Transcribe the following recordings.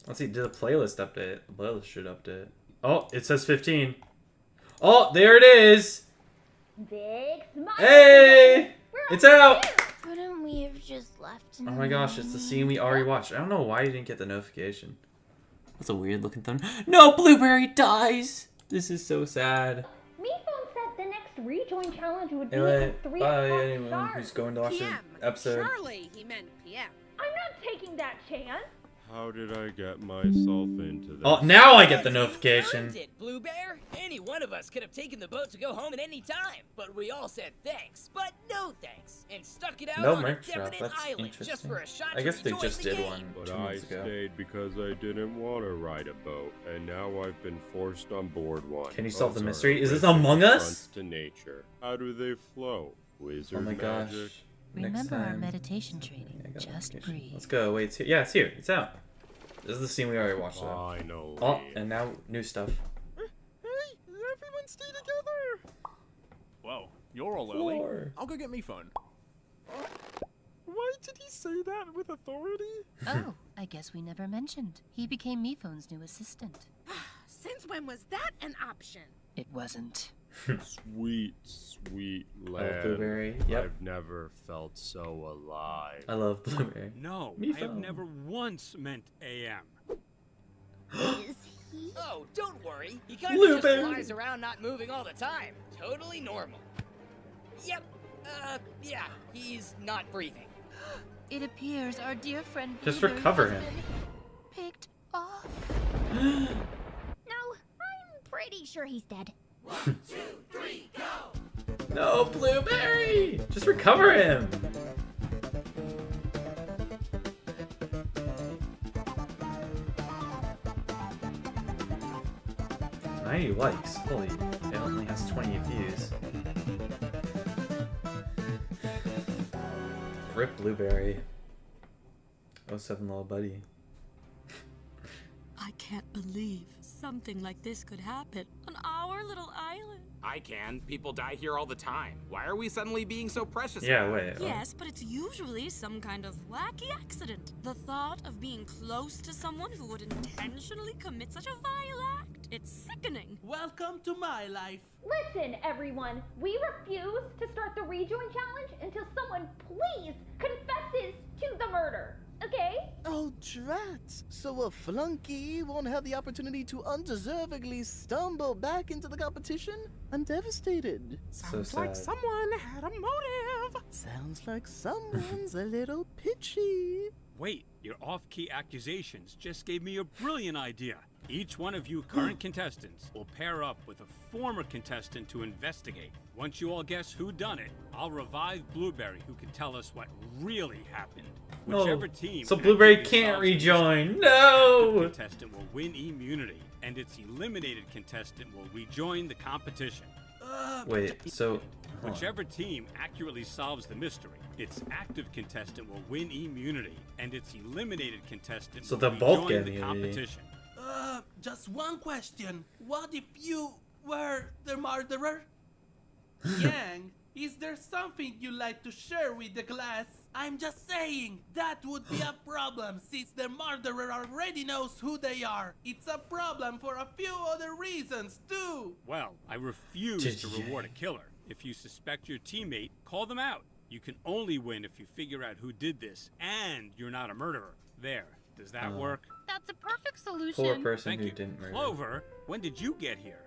Let's see, did the playlist update? The playlist should update. Oh, it says 15. Oh, there it is! Big smile. Hey! It's out! Couldn't we have just left? Oh my gosh, it's the scene we already watched. I don't know why you didn't get the notification. That's a weird looking thumb. No, Blueberry dies! This is so sad. Meephone said the next rejoin challenge would be Anyway, at 3 bye o'clock anyone sharp. who's going to watch PM. the episode. Surely he meant PM. I'm not taking that chance. How did I get myself into this? Oh, now I get the notification. Earned it, Blue Bear. Any one of us could have taken the boat to go home at any time, but we all said thanks, but no thanks, and stuck it out No on a merch drop, definite that's island just interesting. for a shot I guess to they rejoin just the did game. one But 2 I months ago. stayed because I didn't want to ride a boat, and now I've been forced on board one. Can you solve the Boats are mystery? Is this horrific Among Us? affronts to nature. How do they flow? Wizard Oh my gosh. magic? Next Remember our time. meditation I training. got a Just notification. breathe. Let's go. Wait, it's here. Yeah, it's here. It's out. This is the scene we already watched. Though. Finally. Oh, and now new stuff. Hey, everyone stay together! Whoa, you're all early. Floor. I'll go get me phone. Why did he say that with authority? Oh, I guess we never mentioned. He became Miphone's new assistant. Since when was that an option? It wasn't. Sweet, sweet I love land. Blueberry. Yep. I've never felt so alive. I love Blueberry. No, Me I have phone. never once meant AM. Is he? Oh, don't worry. He kind of just Blueberry. flies around not moving all the time. Totally normal. Yep. Yeah, he's not breathing. It appears our dear friend Just Blueberry recover has him. been picked off. No, I'm pretty sure he's dead. No, Blueberry! Just recover him! "90 likes. Holy, it only has 20 views. Rip Blueberry. 07 little buddy. I can't believe something like this could happen on our little island. I can. People die here all the time. Why are we suddenly being so precious? Yeah, about it? wait. Yes, but it's usually some kind of wacky accident. The thought of being close to someone who would intentionally commit such a vile act, it's sickening. Welcome to my life. Listen, everyone. We refuse to start the rejoin challenge until someone please confesses to the murder. Okay? Oh, drat. So a flunky won't have the opportunity to undeservedly stumble back into the competition? I'm devastated. So Like sad. someone had a motive. Sounds like someone's a little pitchy. Wait, your off-key accusations just gave me a brilliant idea. Each one of you current contestants will pair up with a former contestant to investigate. Once you all guess who done it, I'll revive Blueberry, who can tell us what really happened. Whichever team So Blueberry accurately can't solves the rejoin. mystery, No! the active contestant will win immunity, and its eliminated contestant will rejoin the competition. Wait, so... hold on. Whichever team accurately solves the mystery, its active contestant will win immunity, and its eliminated contestant So will they'll both rejoin get the immunity. competition. Just one question. What if you were the murderer? Yang, is there something you'd like to share with the class? I'm just saying, that would be a problem since the murderer already knows who they are. It's a problem for a few other reasons too. Well, I refuse to reward a killer. If you suspect your teammate, call them out. You can only win if you figure out who did this, and you're not a murderer. There. Does that work? That's a perfect solution. Poor person Thank who you. didn't murder. Clover, when did you get here?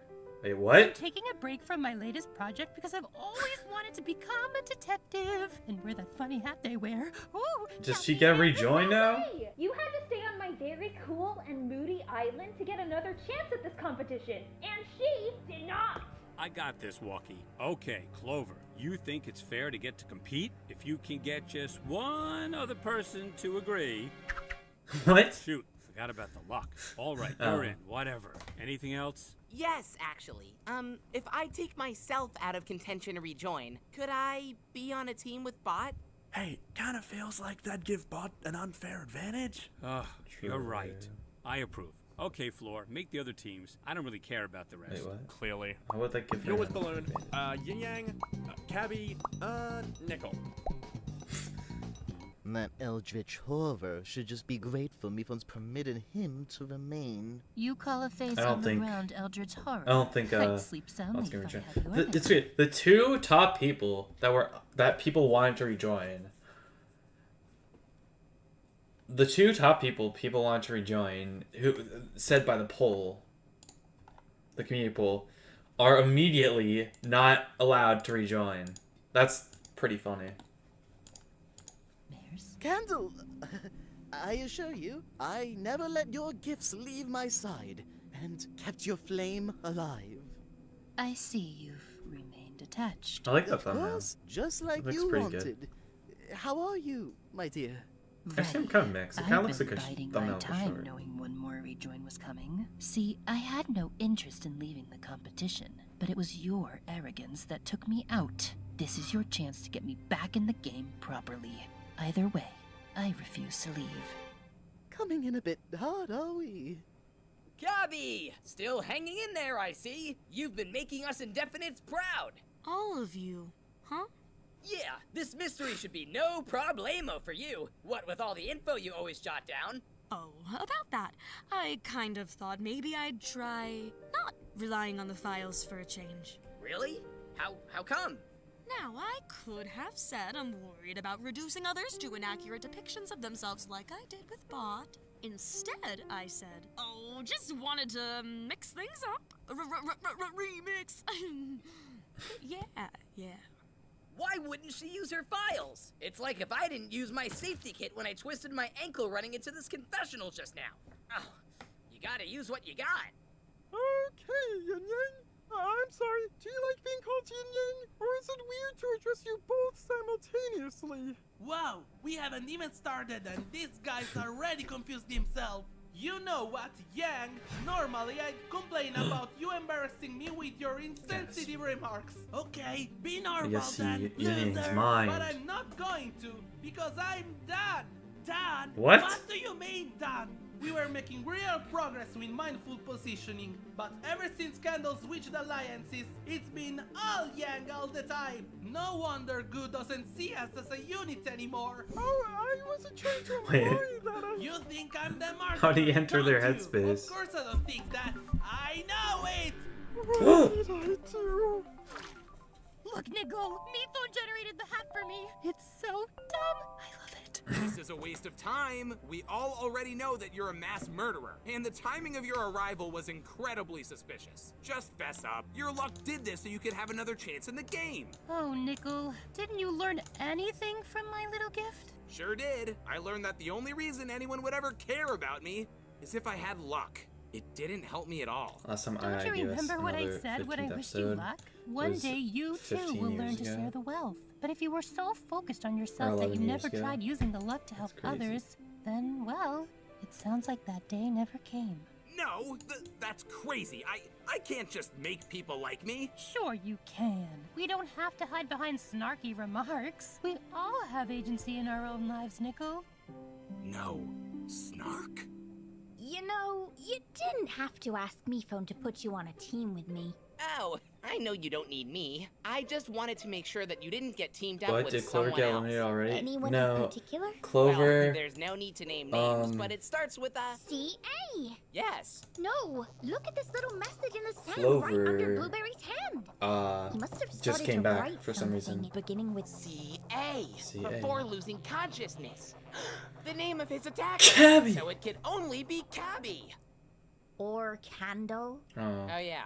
Wait, I'm what? taking a break from my latest project because I've always wanted to become a detective and wear that funny hat they wear. Ooh, Does she get rejoined now? Hey, you had to stay on my very cool and moody island to get another chance at this competition, and she did not. I got this, Walkie. Okay, Clover, you think it's fair to get to compete? If you can get just one other person to agree... What? Shoot, forgot about the luck. All right, Oh. you're in, whatever. Anything else? Yes, actually. If I take myself out of contention to rejoin, could I be on a team with Bot? Hey, kinda feels like that'd give Bot an unfair advantage. Ugh, you're True. right. I approve. Okay, Floor, make the other teams. I don't really care about the rest. Wait, what? Clearly. How would that give You're her with an Balloon, advantage? Yin Yang, Cabby, Nickel. That eldritch horror should just be grateful Mifon's permitted him to remain. You call a face I don't on think- the ground eldritch horror. I don't think I'd sleep soundly that's gonna if I rejoin. had your It's weird. The two top people that people wanted to rejoin. The two top people wanted to rejoin, who said by the poll, the community poll, are immediately not allowed to rejoin. That's pretty funny. Candle! I assure you, I never let your gifts leave my side, and kept your flame alive. I see you've remained attached. I like that Of thumbnail. course, just like Looks you pretty wanted. good. How are you, my dear? Actually, I'm kind of mixed. It kind of looks like a biding my thumbnail for time short. knowing one more rejoin was coming. See, I had no interest in leaving the competition, but it was your arrogance that took me out. This is your chance to get me back in the game properly. Either way, I refuse to leave. Coming in a bit hard, are we? Gabby! Still hanging in there, I see. You've been making us indefinites proud. All of you, huh? Yeah, this mystery should be no problemo for you. What with all the info you always jot down. Oh, about that. I kind of thought maybe I'd try not relying on the files for a change. Really? How come? Now, I could have said I'm worried about reducing others to inaccurate depictions of themselves like I did with Bot. Instead, I said, oh, just wanted to mix things up. Remix. Yeah. Why wouldn't she use her files? It's like if I didn't use my safety kit when I twisted my ankle running into this confessional just now. Oh, you gotta use what you got. Okay, Yin Yang. I'm sorry, do you like being called Yin Yang? Or is it weird to address you both simultaneously? Wow, we haven't even started and this guy's already confused himself. You know what, Yang? Normally I'd complain about you embarrassing me with your insensitive remarks. Okay, be normal guess then, Yang's loser. mind. But I'm not going to, because I'm done. Done? What? What do you mean done? We were making real progress with mindful positioning, but ever since Candle switched alliances, it's been all Yang all the time. No wonder Goo doesn't see us as a unit anymore. Oh, I wasn't trying to Wait. imply that I... You think I'm the martyr? How'd he enter their don't you? headspace? Of course I don't think that. I know it! What did I do? Look, Nicole, Mifone generated the hat for me. It's so dumb. I love it. This is a waste of time. We all already know that you're a mass murderer, and the timing of your arrival was incredibly suspicious. Just fess up. Your luck did this so you could have another chance in the game. Oh, Nickel, didn't you learn anything from my little gift? Sure did. I learned that the only reason anyone would ever care about me is if I had luck. It didn't help me at all. Last time Don't you gave us remember what I another said when I 15th wished you episode luck? One was day you too 15 will learn years to ago. share the wealth. But if you were so focused on yourself that 11 you years never ago. tried using the luck to help crazy. others, then, well, it sounds like that day never came. No, that's crazy. I can't just make people like me. Sure you can. We don't have to hide behind snarky remarks. We all have agency in our own lives, Nickel. No. Snark? You know, you didn't have to ask Mifone to put you on a team with me. Oh, I know you don't need me. I just wanted to make sure that you didn't get teamed up What, with did Clover someone get else. eliminated already? Anyone no. in particular? Clover. Well, there's no need to name names, but it starts with a... C.A. Yes. No, look at this little message in the sand right Clover, under Blueberry's hand. He must have just started came to back write for some reason. something beginning with C.A. C.A. Before losing consciousness. The name of his attacker. Cabby! So it could only be Cabby. Or Candle. Oh. Oh, yeah.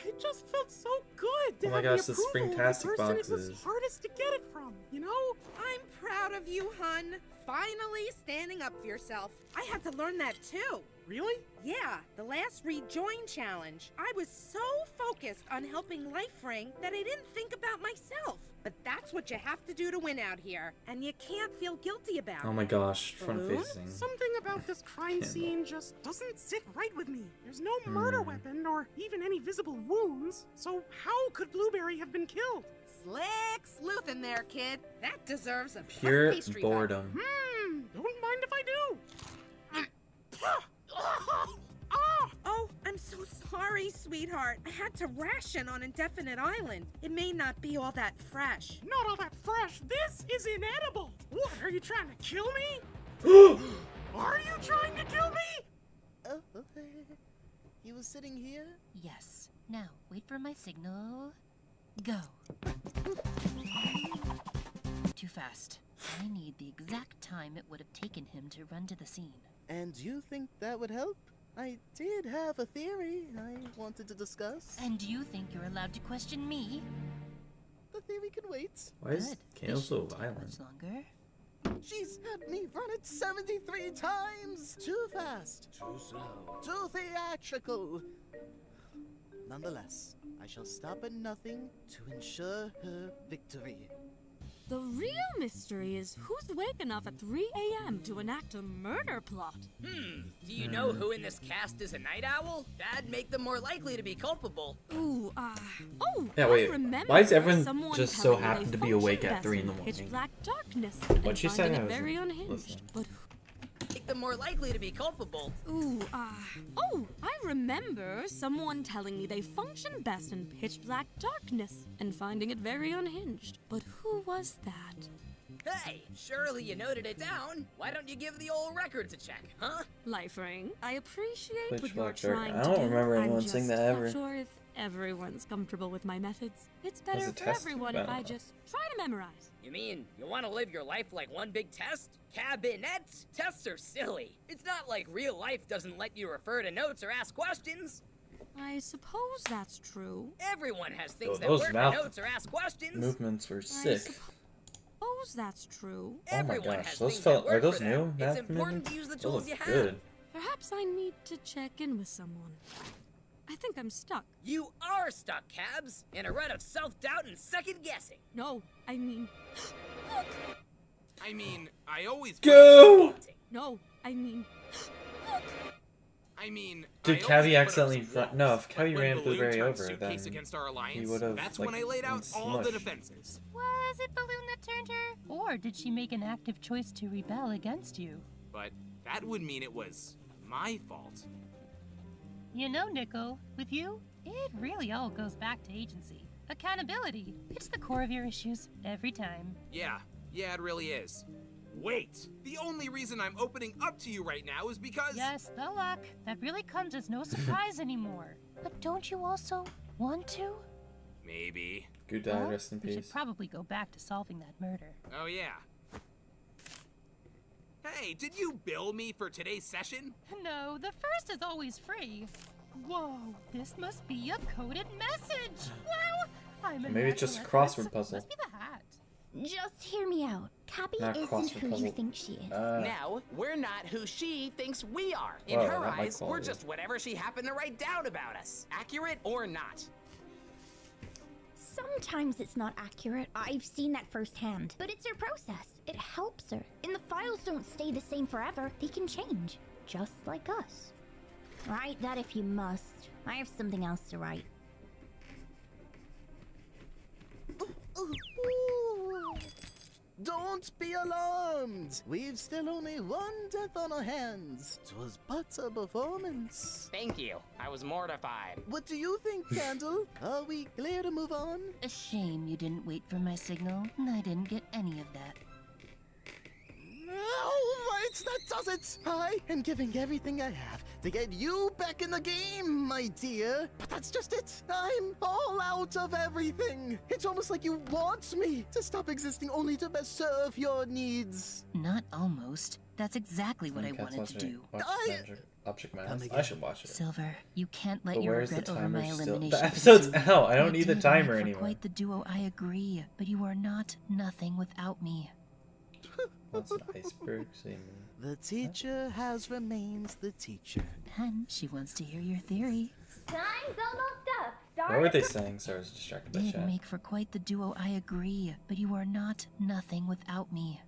It just felt so good to Oh my have gosh, the the approval of Springtastic the person it was boxes. hardest to get it from, you know? I'm proud of you, hun. Finally standing up for yourself. I had to learn that too. Really? Yeah, the last rejoin challenge. I was so focused on helping Life Ring that I didn't think about myself. But that's what you have to do to win out here, and you can't feel guilty about it. Oh my gosh, front Balloon? facing. Something about this crime scene just doesn't sit right with me. There's no murder weapon or even any visible wounds. So how could Blueberry have been killed? Slick sleuth in there, kid. That deserves a puff Pure pastry cup. boredom. Don't mind if I do. Oh, I'm so sorry, sweetheart. I had to ration on Indefinite Island. It may not be all that fresh. Not all that fresh. This is inedible. What? Are you trying to kill me? Are you trying to kill me? He was sitting here? Yes. Now, wait for my signal. Go. Too fast. I need the exact time it would have taken him to run to the scene. And you think that would help? I did have a theory I wanted to discuss. And you think you're allowed to question me? The theory can wait. Why is Kale so violent? Much longer. She's had me run it 73 times! Too fast, too slow, too theatrical. Nonetheless, I shall stop at nothing to ensure her victory. The real mystery is who's awake enough at 3 a.m. to enact a murder plot. Do you know who in this cast is a night owl? That'd make them more likely to be culpable. Ooh, Yeah, I wait. remember Why does everyone someone just so telling me happen they to be awake function at 3 in the best morning? Pitch black darkness. What'd she and say? finding I it was very unhinged. listening. But Make them more likely to be culpable. I remember someone telling me they function best in pitch black darkness and finding it very unhinged. But who was that? Hey, surely you noted it down. Why don't you give the old records a check, huh? Life Ring, I appreciate Pitch what you're black dark. trying I to don't do. remember anyone I'm saying just that ever. not sure if everyone's comfortable with my methods. It's As better a for test? everyone if Well. I just try to memorize. You mean you want to live your life like one big test? Cabinets? Tests are silly. It's not like real life doesn't let you refer to notes or ask questions. I suppose that's true. Everyone has things that those work mouth for notes or ask questions. Movements were sick. Suppose that's true. Oh my Everyone gosh, has those things felt that work are those for new? them. It's Math important to movements? use the Those tools look you have. good. Perhaps I need to check in with someone. I think I'm stuck. You are stuck, Cabs, in a rut of self-doubt and second-guessing. No, I mean... Look! I mean, I always Go! No, I mean... Look! I mean, Did I Cavi always put up accidentally some run? walls, No, if but Cavi when ran Balloon Blueberry turned over, suitcase then against our he alliance, would have. that's like, when I laid out been all the smushed. defenses. Was it Balloon that turned her? Or did she make an active choice to rebel against you? But that would mean it was my fault. You know, Nico, with you, it really all goes back to agency. Accountability. It's the core of your issues, every time. Yeah, it really is. Wait, the only reason I'm opening up to you right now is because... Yes, the luck. That really comes as no surprise anymore. But don't you also want to? Maybe. Good die, Well, rest in we should peace. probably go back to solving that murder. Oh, yeah. Hey, did you bill me for today's session? No, the first is always free. Whoa, this must be a coded message. Wow, I'm a Maybe it's just a natural at this. crossword puzzle. Must be the hat. Just hear me out. Cappy Not isn't crossword who puzzle. you think she is. Now, we're not who she thinks we are. In Well, her that might eyes, we're quality. just whatever she happened to write down about us. Accurate or not. Sometimes it's not accurate. I've seen that firsthand. But it's her process. It helps her. And the files don't stay the same forever. They can change. Just like us. Write that if you must. I have something else to write. Don't be alarmed! We've still only one death on our hands. 'Twas but a performance. Thank you. I was mortified. What do you think, Candle? Are we clear to move on? A shame you didn't wait for my signal, and I didn't get any of that. All right, that does it. I am giving everything I have to get you back in the game, my dear. But that's just it. I'm all out of everything. It's almost like you want me to stop existing only to best serve your needs. Not almost. That's exactly what I wanted to do. Object Mouse. I should watch it. Silver, you can't let But your where's the regret over my timer still? elimination. The episode's consume you. out. I don't need the did timer make for anymore. Quite the duo, I agree. But you are not nothing without me. What's an iceberg? The teacher has remained the teacher. And she wants to hear your theory. Time's almost up. Start What were they saying? Sorry, I was distracted by Did chat. make for quite the duo, I agree. But you are not nothing without me.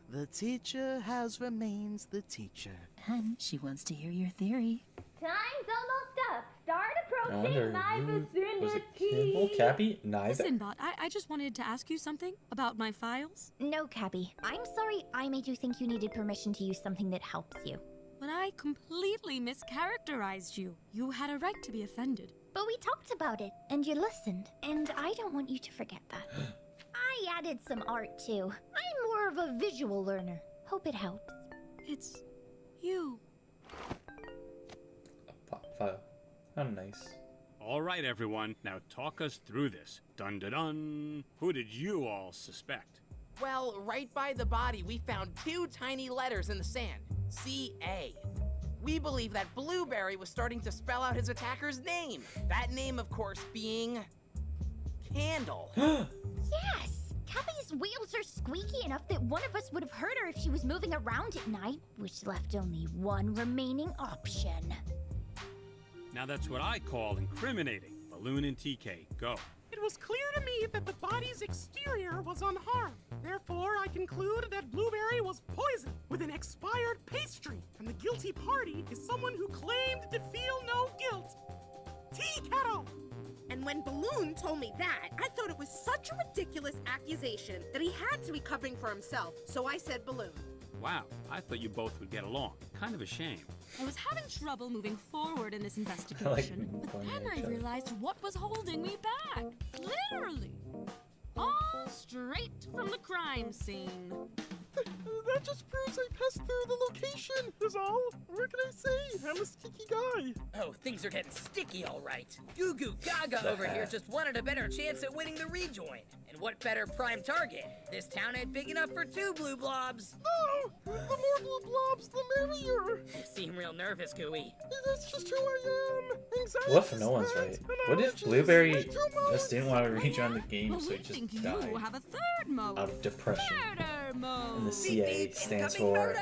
The teacher has remained the teacher. And she wants to hear your theory. Time's almost up. Start I approaching wonder my who was it? vicinity. Campbell? Cappy? Neither. Listen, Bot, I just wanted to ask you something about my files. No, Cappy. I'm sorry I made you think you needed permission to use something that helps you. But I completely mischaracterized you. You had a right to be offended. But we talked about it, and you listened. And I don't want you to forget that. I added some art too. I'm more of a visual learner. Hope it helps. It's you. A file. How nice. All right, everyone. Now talk us through this. Dun dun dun. Who did you all suspect? Well, right by the body, we found 2 tiny letters in the sand. C.A. We believe that Blueberry was starting to spell out his attacker's name. That name, of course, being... Candle. Yes! Cappy's wheels are squeaky enough that one of us would have heard her if she was moving around at night, which left only one remaining option. Now that's what I call incriminating. Balloon and TK, go. It was clear to me that the body's exterior was unharmed. Therefore, I conclude that Blueberry was poisoned with an expired pastry, and the guilty party is someone who claimed to feel no guilt. Tea Kettle! And when Balloon told me that, I thought it was such a ridiculous accusation that he had to be covering for himself, so I said Balloon. Wow, I thought you both would get along. Kind of a shame. I was having trouble moving forward in this I like investigation, but playing then each I other. realized what was holding me back. Literally. All straight from the crime scene. That just proves I passed through the location, is all. What can I say? I'm a sticky guy. Oh, things are getting sticky, all right. Goo Goo Gaga over here just wanted a better chance at winning the rejoin. And what better prime target? This town ain't big enough for 2 blue blobs. No! The more blue blobs, the merrier. You seem real nervous, Gooey. That's just who I am. Anxiety, What if no one's right? stress, and What if allergies. Blueberry Way too just didn't want to rejoin the game, But so we he just think you died have a third mode. out of depression? Murder mode. And the CA stands Incoming for... murder!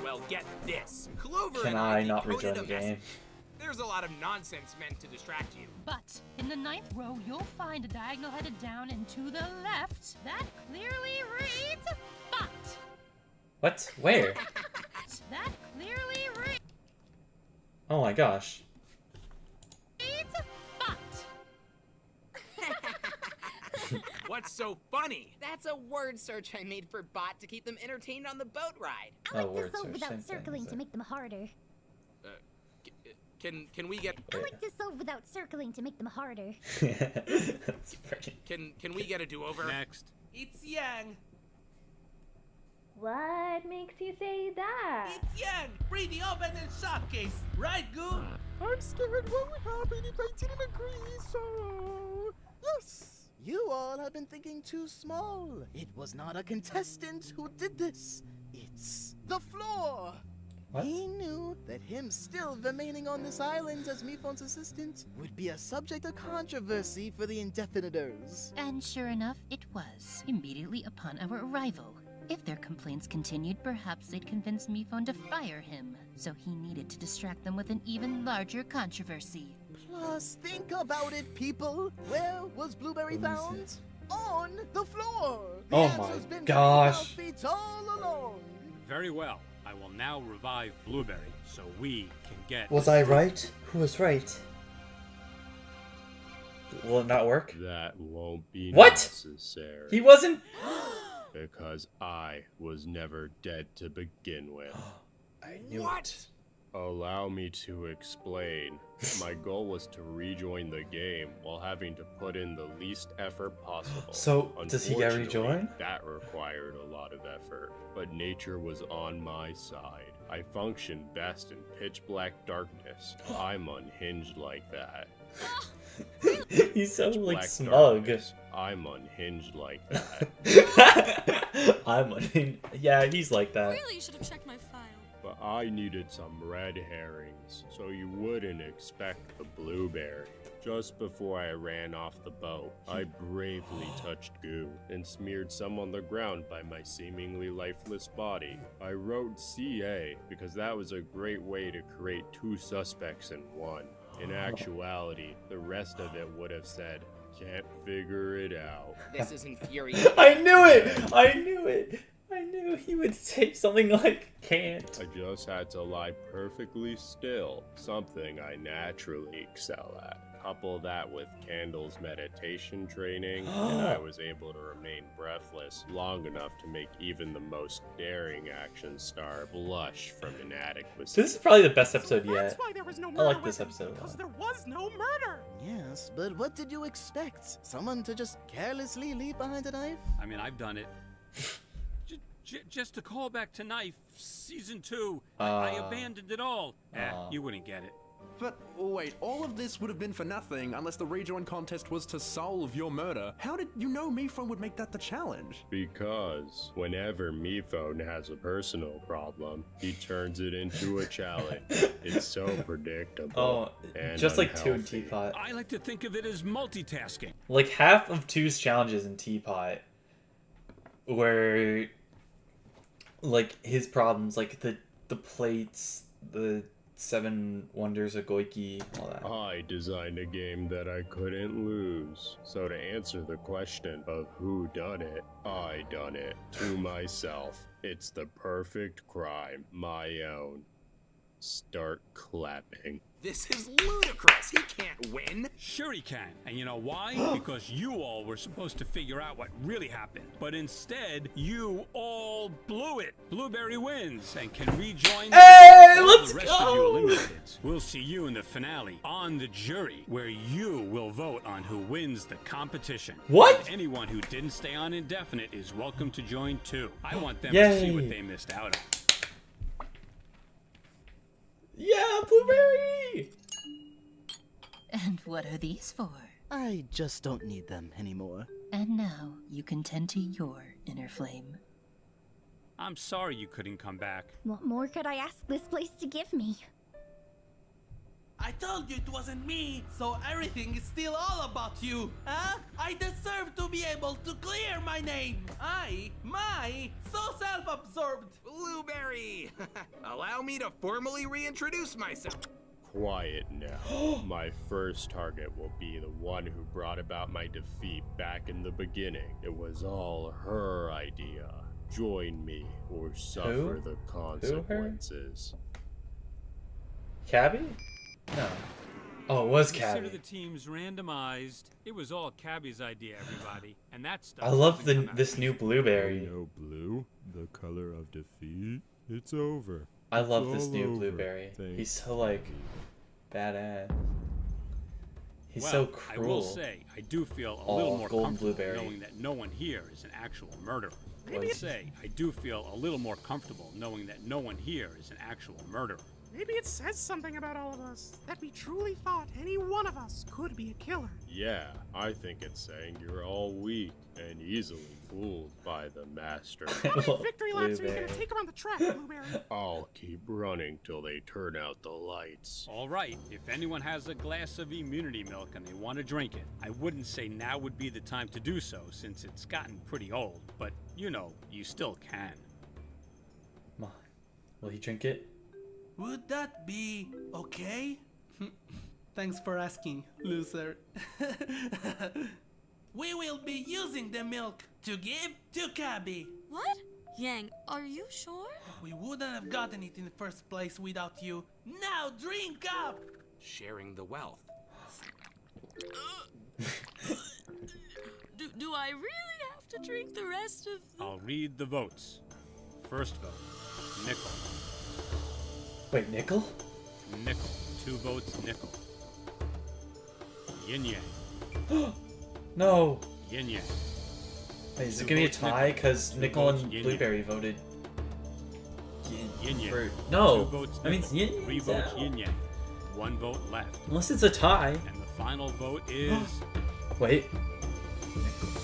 Well, get this. Clover Can and I not decoded rejoin a the game? message. There's a lot of nonsense meant to distract you. But in the 9th row, you'll find a diagonal headed down and to the left that clearly reads "but." What? Where? That clearly reads Oh my gosh. "but." What's so funny? That's a word search I made for Bot to keep them entertained on the boat ride. I Oh, like word to solve search, without same thing, circling so- to make them harder. Can we get I like to solve without circling to make them harder. That's pretty... can we get a do-over? Next. It's Yang. What makes you say that? It's Yang. Bring the oven and shot case. Right, Goo? I'm scared what would happen if I didn't agree, so... Yes! You all have been thinking too small. It was not a contestant who did this. It's the floor. What? He knew that him still remaining on this island as Mifon's assistant would be a subject of controversy for the indefinitors. And sure enough, it was, immediately upon our arrival. If their complaints continued, perhaps they'd convince Mifon to fire him. So he needed to distract them with an even larger controversy. Plus, think about it, people. Where was Blueberry found? On the floor. The Oh answer's my been gosh. feet all along. Very well. I will now revive Blueberry so we can get... Was I right? Who was right? Will it not work? That won't be What? necessary. He wasn't... Because I was never dead to begin with. I knew What? it. Allow me to explain. My goal was to rejoin the game while having to put in the least effort possible. So, does he get Unfortunately, rejoin? That required a lot of effort, but nature was on my side. I function best in pitch black darkness. I'm unhinged like that. He's so Pitch like black smug. darkness, I'm unhinged like that. I'm yeah, he's like that. Really should have checked my file. But I needed some red herrings, so you wouldn't expect the blueberry. Just before I ran off the boat, I bravely touched goo and smeared some on the ground by my seemingly lifeless body. I wrote CA because that was a great way to create 2 suspects in one. In actuality, the rest of it would have said, "Can't figure it out." This is infuriating. I knew it! I knew it! I knew he would say something like, can't. I just had to lie perfectly still, something I naturally excel at. Couple that with Candle's meditation training, and I was able to remain breathless long enough to make even the most daring action star blush from inadequacy. This is probably the best episode yet. That's why there was no I murder like this weapon, episode a because lot. there was no murder. Yes, but what did you expect? Someone to just carelessly leave behind a knife? I mean, I've done it. Just to call back to Knife Season 2, I abandoned it all. You wouldn't get it. But wait, all of this would have been for nothing unless the rejoin contest was to solve your murder. How did you know Mephone would make that the challenge? Because whenever Mephone has a personal problem, he turns it into a challenge. It's so predictable. And just like 2 in unhealthy. Teapot. I like to think of it as multitasking. Like half of 2's challenges in Teapot were like his problems, like the plates, the 7 Wonders of Goiki, all that. I designed a game that I couldn't lose. So to answer the question of who done it, I done it to myself. It's the perfect crime, my own. Start clapping. This is ludicrous. He can't win. Sure he can. And you know why? Because you all were supposed to figure out what really happened. But instead, you all blew it. Blueberry wins and can rejoin let's the rest go! of you eliminated. We'll see you in the finale on the jury, where you will vote on who wins the competition. What? And anyone who didn't stay on indefinite is welcome to join too. I want them Yay. to see what they missed out on. Yeah, Blueberry! And what are these for? I just don't need them anymore. And now you can tend to your inner flame. I'm sorry you couldn't come back. What more could I ask this place to give me? I told you it wasn't me, so everything is still all about you, huh? I deserve to be able to clear my name. So self-absorbed. Blueberry! Allow me to formally reintroduce myself. Quiet now. My first target will be the one who brought about my defeat back in the beginning. It was all her idea. Join me or suffer the consequences. Cabby? No. Oh, it was Consider Cabby. the teams randomized. It was all Cabby's idea, everybody. And that stuff. I love doesn't come out this new Blueberry. No blue, the color of defeat. It's over. I love It's this all new over. Blueberry. Thank He's so like badass. He's well, so cruel. I will say, I do feel a Oh, little more golden comfortable blueberry. knowing that no one here is an actual murderer. I What? will say, I do feel a little more comfortable knowing that no one here is an actual murderer. Maybe it says something about all of us, that we truly thought any one of us could be a killer. Yeah, I think it's saying you're all weak and easily fooled by the master. How many victory laps are you gonna take around the track, Blueberry? I'll keep running till they turn out the lights. All right, if anyone has a glass of immunity milk and they want to drink it, I wouldn't say now would be the time to do so since it's gotten pretty old, but you know, you still can. Come on. Will he drink it? Would that be okay? Thanks for asking, loser. We will be using the milk to give to Cabby. What? Yang, are you sure? We wouldn't have gotten it in the first place without you. Now drink up! Sharing the wealth. Do I really have to drink the rest of the... I'll read the votes. First vote, Nickel. Wait, Nickel? Nickel. 2 votes, Nickel. Yin Yang. No. Yin Yang. Wait, is it 2 gonna be a votes, tie? Because Two Nickel votes, and Yin Blueberry voted. Yin Yang. For... No. 2 votes, I mean, Nickel. Yin 3 Yang's votes, out. Yin Yang. 1 vote left. Unless it's a tie. And the final vote is Wait.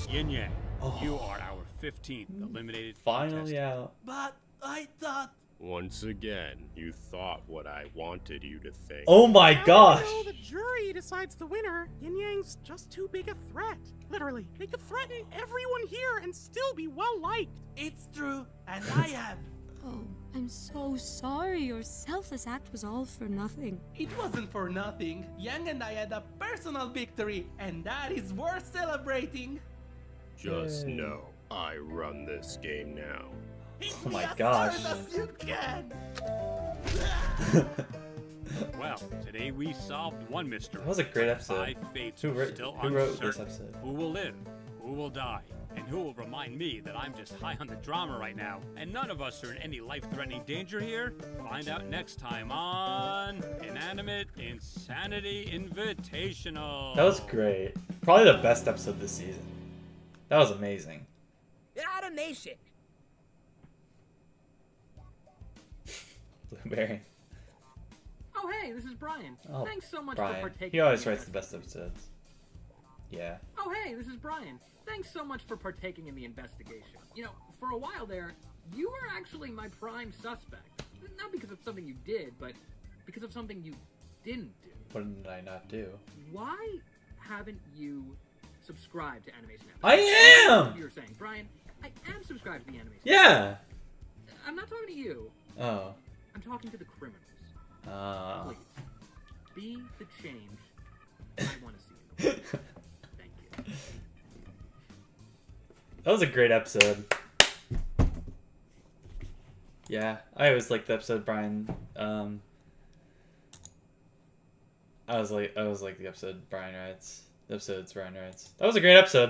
Yin Yang. Oh. You are our 15th eliminated Finally contestant. out. But I thought... Once again, you thought what I wanted you to think. Oh my Now gosh. that we know the jury decides the winner, Yin Yang's just too big a threat. Literally, they could threaten everyone here and still be well liked. It's true, and I have. Oh, I'm so sorry. Your selfless act was all for nothing. It wasn't for nothing. Yang and I had a personal victory, and that is worth celebrating. Just Yay. know, I run this game now. Hit Oh me my as gosh. hard as you can. Well, Well, today we solved one mystery. That was a great episode. 5 fates Who are wrote, still who wrote this uncertain. episode? Who will live? Who will die? And who will remind me that I'm just high on the drama right now, and none of us are in any life-threatening danger here? Find out next time on Inanimate Insanity Invitational. That was great. Probably the best episode this season. That was amazing. Animation. Blueberry. Oh, hey, this is Brian. Oh, Thanks so much Brian. for partaking. He always in the writes the best episodes. Yeah. Oh, hey, this is Brian. Thanks so much for partaking in the investigation. You know, for a while there, you were actually my prime suspect. Not because of something you did, but because of something you didn't do. What did I not do? Why haven't you subscribed to Animation Network? I am! You were saying, Brian, I am subscribed to the Animation Yeah! Network. I'm not talking to you. Oh. I'm talking to the criminals. Oh. Please, be the change I want to see in the world. Thank you. That was a great episode. Yeah, I always liked the episode Brian. I was like the episode Brian writes. The episodes Brian writes. That was a great episode.